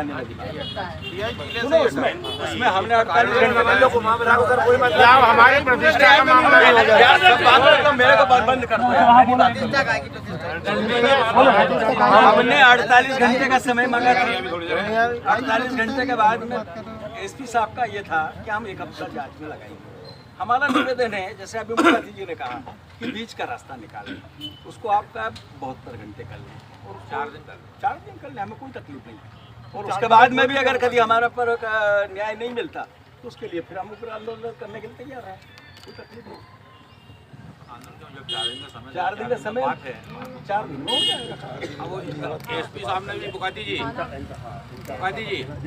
जाने में दिक्कत। सुनो उसमें हमने 48 घंटे हमारे प्रतिष्ठा का मामला मेरे को बंद कर दिया। हमने 48 घंटे का समय मांगा था। 48 घंटे के बाद में एसपी साहब का ये था कि हम एक हफ्ता जांच में लगाएंगे। हमारा निवेदन है, जैसे अभी मुख्यमंत्री जी ने कहा कि बीच का रास्ता निकालें, उसको आपका 72 घंटे कर लें और 4 दिन कर लें, हमें कोई तकलीफ नहीं। और उसके बाद में भी अगर कभी हमारा पर न्याय नहीं मिलता तो उसके लिए फिर हम ऊपर आंदोलन करने के लिए तैयार हैं, कोई तकलीफ नहीं। 4 दिन का समय 4 दिन हो जाएगा। एसपी साहब ने भी बुकाती जी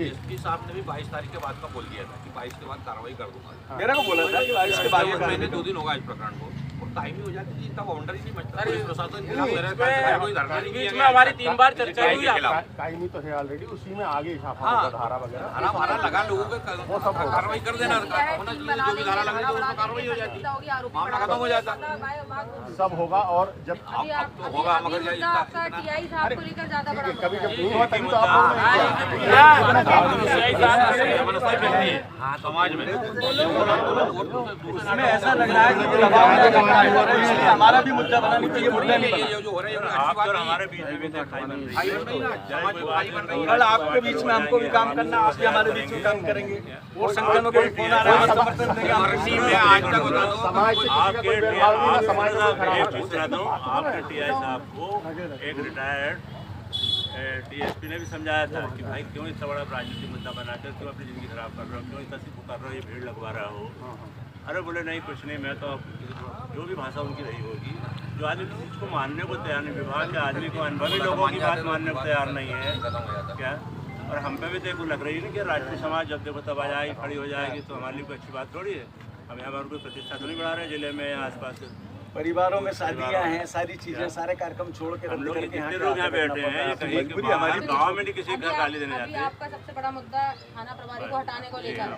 एसपी साहब ने भी 22 तारीख के बाद का बोल दिया था कि 22 के बाद कार्रवाई कर दूंगा। मेरा को बोला था कि 22 के बाद मैंने 2 दिन होगा इस प्रकरण को और टाइम ही हो जाती थी, इतना बाउंडर ही नहीं बचता। प्रशासन हमारी 3 बार चर्चा हुई कायमी तो है ऑलरेडी, उसी में आगे छापा धारा वगैरह हमारा लगा लोगों को कार्रवाई कर देना, जो भी धारा लगे तो उसमें कार्रवाई हो जाती, मामला खत्म हो जाता, सब होगा। और जब होगा मगर कभी जब नहीं हुआ तभी तो आप समाज में उसमें ऐसा लग रहा है कि हमारा भी मुद्दा बना नहीं, ये मुद्दा नहीं बना। जो हो रहा है हमारे बीच में भी कल आपके बीच में हमको भी काम करना, आप भी हमारे बीच में काम करेंगे। वोट संगठन में कोई फोन आ रहा है, समर्थन देंगे। आज तक आपके टीआई साहब को एक रिटायर्ड डीएसपी ने भी समझाया था कि भाई क्यों इतना बड़ा राजनीतिक मुद्दा बनाकर क्यों अपनी जिंदगी खराब कर रहे हो, क्यों इतना सिर्फ कर रहे हो, ये भीड़ लगवा रहा हो। अरे बोले नहीं कुछ नहीं, मैं तो जो भी भाषा उनकी रही होगी, जो आदमी किसी चीज़ को मानने को तैयार नहीं, विभाग के आदमी को अनुभवी लोगों की बात मानने को तैयार नहीं है क्या। और हम पे भी देखो लग रही है कि राष्ट्रीय समाज जब देखो तब आ जाएगी, खड़ी हो जाएगी, तो हमारे लिए कोई अच्छी बात थोड़ी है। हम यहाँ पर कोई प्रतिष्ठा तो नहीं बढ़ा रहे जिले में या आसपास परिवारों में शादियां हैं, सारी चीजें, सारे कार्यक्रम छोड़ के हम लोग कितने लोग यहाँ बैठे हैं, कहीं हमारे गाँव में नहीं किसी का गाली देने जाते। आपका सबसे बड़ा मुद्दा थाना प्रभारी को हटाने को लेकर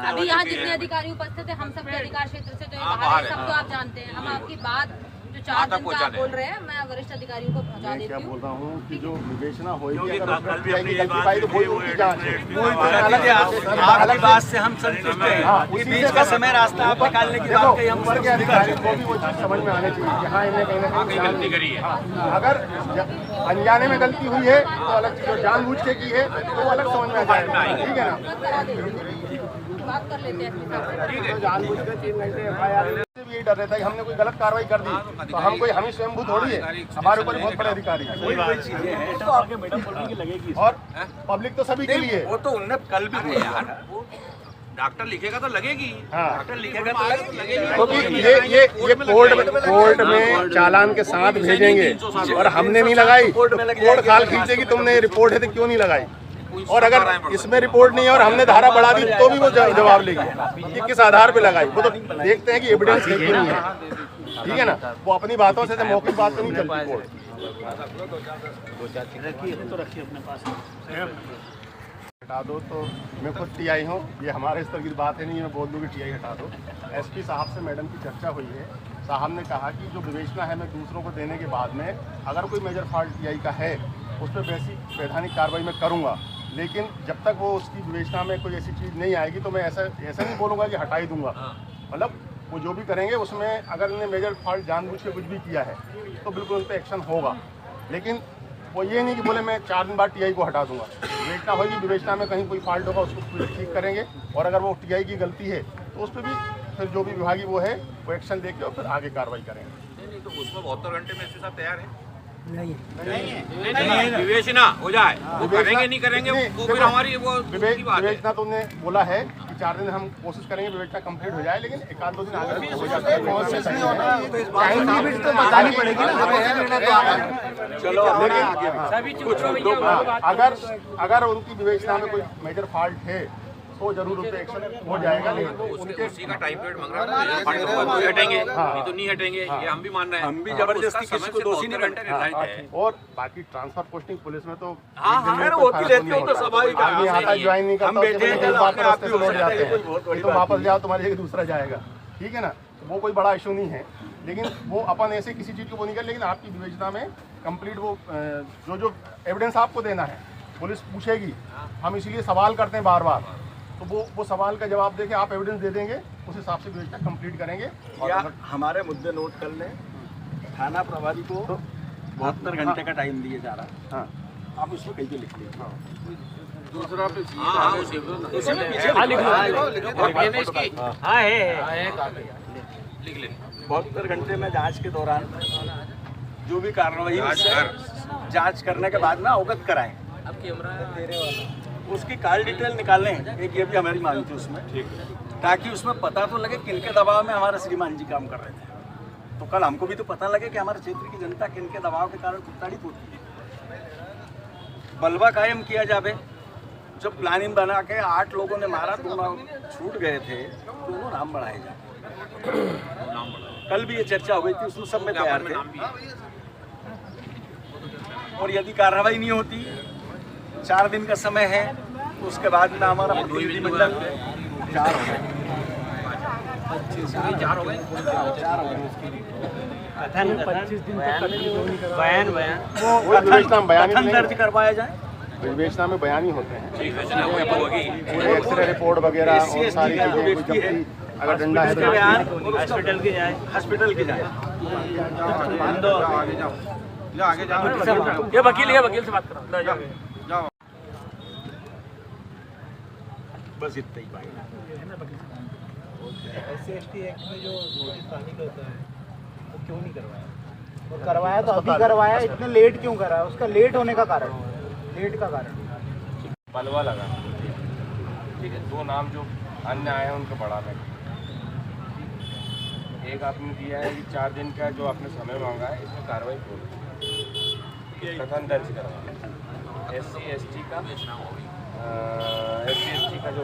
अभी यहाँ जितने अधिकारी उपस्थित है, हम सब अधिकार क्षेत्र से जो बाहर है, सब तो आप जानते हैं। हम आपकी बात जो 4 दिन का आप बोल रहे हैं, मैं वरिष्ठ अधिकारियों को पहुँचा देती हूँ। क्या बोल रहा हूँ कि जो विवेचना होगी आपकी बात से हम संतुष्ट हैं। इस बीच का समय रास्ता आप निकालने की बात कही, हम अधिकारी को भी वो चीज़ समझ में आने चाहिए कि हाँ इन्हें कहीं ना कहीं गलती करी है। अगर अनजाने में गलती हुई है तो अलग चीज़, जानबूझ के की है तो अलग समझ में आ जाएगा। ठीक है ना, बात कर लेते हैं। जानबूझ के 3 घंटे FIR भी यही डर रहता है कि हमने कोई गलत कार्रवाई कर दी तो हम ही स्वयंभू थोड़ी है, हमारे ऊपर बहुत बड़े अधिकारी है। और पब्लिक तो सभी के लिए, वो तो उनने कल भी अरे यार वो डॉक्टर लिखेगा तो लगेगी, डॉक्टर लिखेगा तो लगेगी। क्योंकि ये कोर्ट में चालान के साथ भेजेंगे और हमने नहीं लगाई, कोर्ट खाल खींचेगी तुमने रिपोर्ट है तो क्यों नहीं लगाई। और अगर इसमें रिपोर्ट नहीं है और हमने धारा बढ़ा दी तो भी वो जवाब लेगी कि किस आधार पे लगाई। वो तो देखते हैं कि एविडेंस है कि नहीं है। ठीक है ना, वो अपनी बातों से मौखिक बात तो नहीं चलती कोर्ट। हटा दो तो मैं खुद टीआई हूँ, ये हमारे स्तर की बात है नहीं, मैं बोल दूँ कि टीआई हटा दो। एसपी साहब से मैडम की चर्चा हुई है, साहब ने कहा कि जो विवेचना है मैं दूसरों को देने के बाद में अगर कोई मेजर फॉल्ट टीआई का है उस पर वैसी वैधानिक कार्रवाई मैं करूँगा, लेकिन जब तक वो उसकी विवेचना में कोई ऐसी चीज़ नहीं आएगी तो मैं ऐसा नहीं बोलूँगा कि हटा ही दूँगा। मतलब वो जो भी करेंगे उसमें अगर उन्होंने मेजर फॉल्ट जानबूझ के कुछ भी किया है तो बिल्कुल उन पर एक्शन होगा। लेकिन वो ये नहीं कि बोले मैं 4 दिन बाद टीआई को हटा दूँगा। विवेचना होगी, विवेचना में कहीं कोई फॉल्ट होगा उसको ठीक करेंगे, और अगर वो टीआई की गलती है तो उस पर भी फिर जो भी विभागीय वो है वो एक्शन लेके और फिर आगे कार्रवाई करेंगे। नहीं तो उसमें 72 घंटे में साहब तैयार है नहीं विवेचना हो जाए, वो करेंगे नहीं करेंगे वो फिर हमारी वो विवेचना तो उन्होंने बोला है कि 4 दिन हम कोशिश करेंगे विवेचना कंप्लीट हो जाए, लेकिन 1-2 दिन आगे हो जाता है। अगर उनकी विवेचना में कोई मेजर फॉल्ट है तो जरूर उस पर एक्शन हो जाएगा। लेकिन उनके उसी का टाइम पीरियड मांग रहा है, हटेंगे नहीं तो नहीं हटेंगे, ये हम भी मान रहे हैं। हम भी जबरदस्ती किसी को दोषी नहीं बनते हैं। और बाकी ट्रांसफर पोस्टिंग पुलिस में तो होती रहती है, तो स्वाभाविक है। आता ज्वाइन नहीं करता, लौट जाते हैं तो वापस जाओ तुम्हारी जगह दूसरा जाएगा। ठीक है ना, वो कोई बड़ा इशू नहीं है, लेकिन वो अपन ऐसे किसी चीज़ को वो नहीं कर, लेकिन आपकी विवेचना में कंप्लीट वो जो एविडेंस आपको देना है पुलिस पूछेगी, हम इसीलिए सवाल करते हैं बार बार, तो वो सवाल का जवाब देके आप एविडेंस दे देंगे, उस हिसाब से विवेचना कंप्लीट करेंगे। या हमारे मुद्दे नोट कर लें, थाना प्रभारी को 72 घंटे का टाइम दिया जा रहा है। हाँ, आप उसमें कहीं पे लिख लीजिए। दूसरा पे लिख लें। 72 घंटे में जांच के दौरान जो भी कार्रवाई जांच करने के बाद में अवगत कराएं। उसकी कॉल डिटेल निकालें, एक ये भी हमारी मांग थी उसमें, ताकि उसमें पता तो लगे किनके दबाव में हमारे श्रीमान जी काम कर रहे थे। तो कल हमको भी तो पता लगे कि हमारे क्षेत्र की जनता किनके दबाव के कारण प्रताड़ित होती है। बलवा कायम किया जावे। जब प्लानिंग बना के 8 लोगों ने मारा, 2 छूट गए थे, दोनों नाम बढ़ाए जाए। कल भी ये चर्चा हो गई थी, उसमें सब में तैयार थे। और यदि कार्रवाई नहीं होती, 4 दिन का समय है, तो उसके बाद में हमारा प्रतिनिधिमंडल 4 हो गए। बयान दर्ज करवाया जाए। विवेचना में बयान ही होते हैं, पूरे एक्सरे रिपोर्ट वगैरह और सारी चीजें, अगर डंडा है तो हॉस्पिटल की जाए, हॉस्पिटल की जाए। ये वकील से बात करो। बस इतना ही बात। SC/ST एक्ट में जो नोटिस पानी का होता है वो क्यों नहीं करवाया? और करवाया तो अभी करवाया, इतने लेट क्यों करा है? उसका लेट होने का कारण, लेट का कारण बलवा लगा। ठीक है, 2 नाम जो अन्य आए हैं उनको बढ़ाने का। एक आपने दिया है कि 4 दिन का जो आपने समय मांगा है, इसमें कार्रवाई पूरी कथन दर्ज करवाना। SC/ST का SC/ST का जो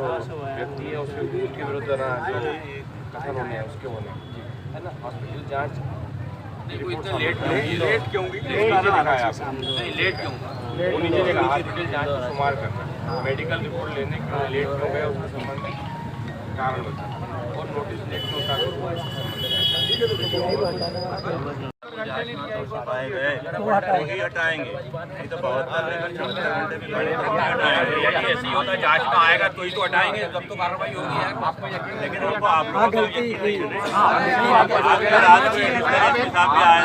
व्यक्ति है उसके विरुद्ध ना कथन होने हैं, उसके होने है ना। हॉस्पिटल जांच लेट क्यों हुई? लेट क्यों? वो नीचे लिखा हॉस्पिटल जांच को शुमार करना, मेडिकल रिपोर्ट लेने के लिए लेट क्यों गया उसके संबंध में कारण बताना, और नोटिस लेट क्यों हुआ इसके संबंध में। पाए गए वही हटाएंगे, नहीं तो 72 घंटे भी बड़े ऐसे ही होता है, जांच में आएगा तो ही तो हटाएंगे, तब तो कार्रवाई होगी यार। आपको लेकिन उनको आप लोगों को यकीन नहीं है। आगे रात में एसपी साहब भी आए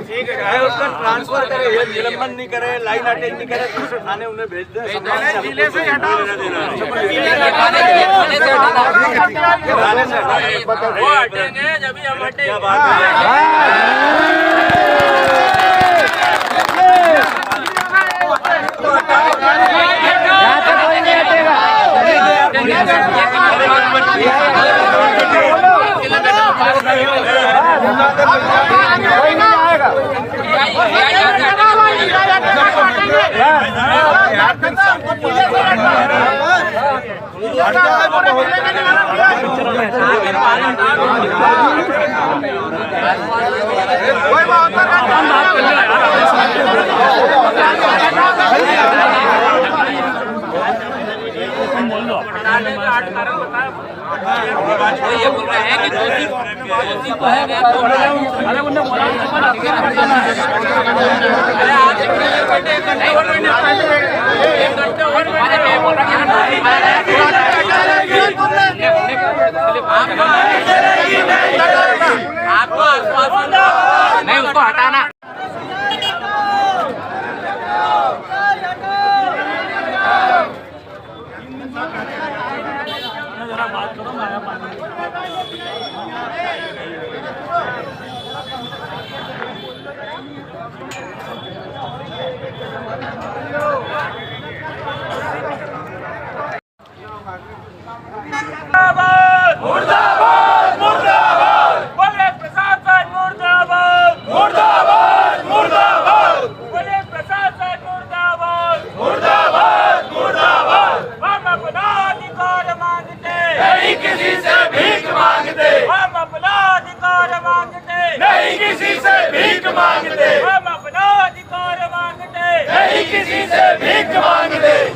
ठीक है, उसका ट्रांसफर करे, ये निलंबन नहीं करे, लाइन अटेंड नहीं करे, दूसरे थाने उन्हें भेज दे। जिले से हटा वो हटेंगे जब भी हम हटेंगे। ये बोल रहे हैं कि दोषी तो है, अरे उन्हें बोला आपको आश्वासन नहीं, उसको हटाना। मुर्दाबाद मुर्दाबाद, पुलिस प्रशासन मुर्दाबाद मुर्दाबाद मुर्दाबाद, पुलिस प्रशासन मुर्दाबाद मुर्दाबाद मुर्दाबाद। हम अपना अधिकार मांगते नहीं, किसी से भीख मांगते। हम अपना अधिकार मांगते नहीं, नहीं किसी से भीख मांगते, हम अपना अधिकार मांगते, नहीं किसी से भीख मांगते।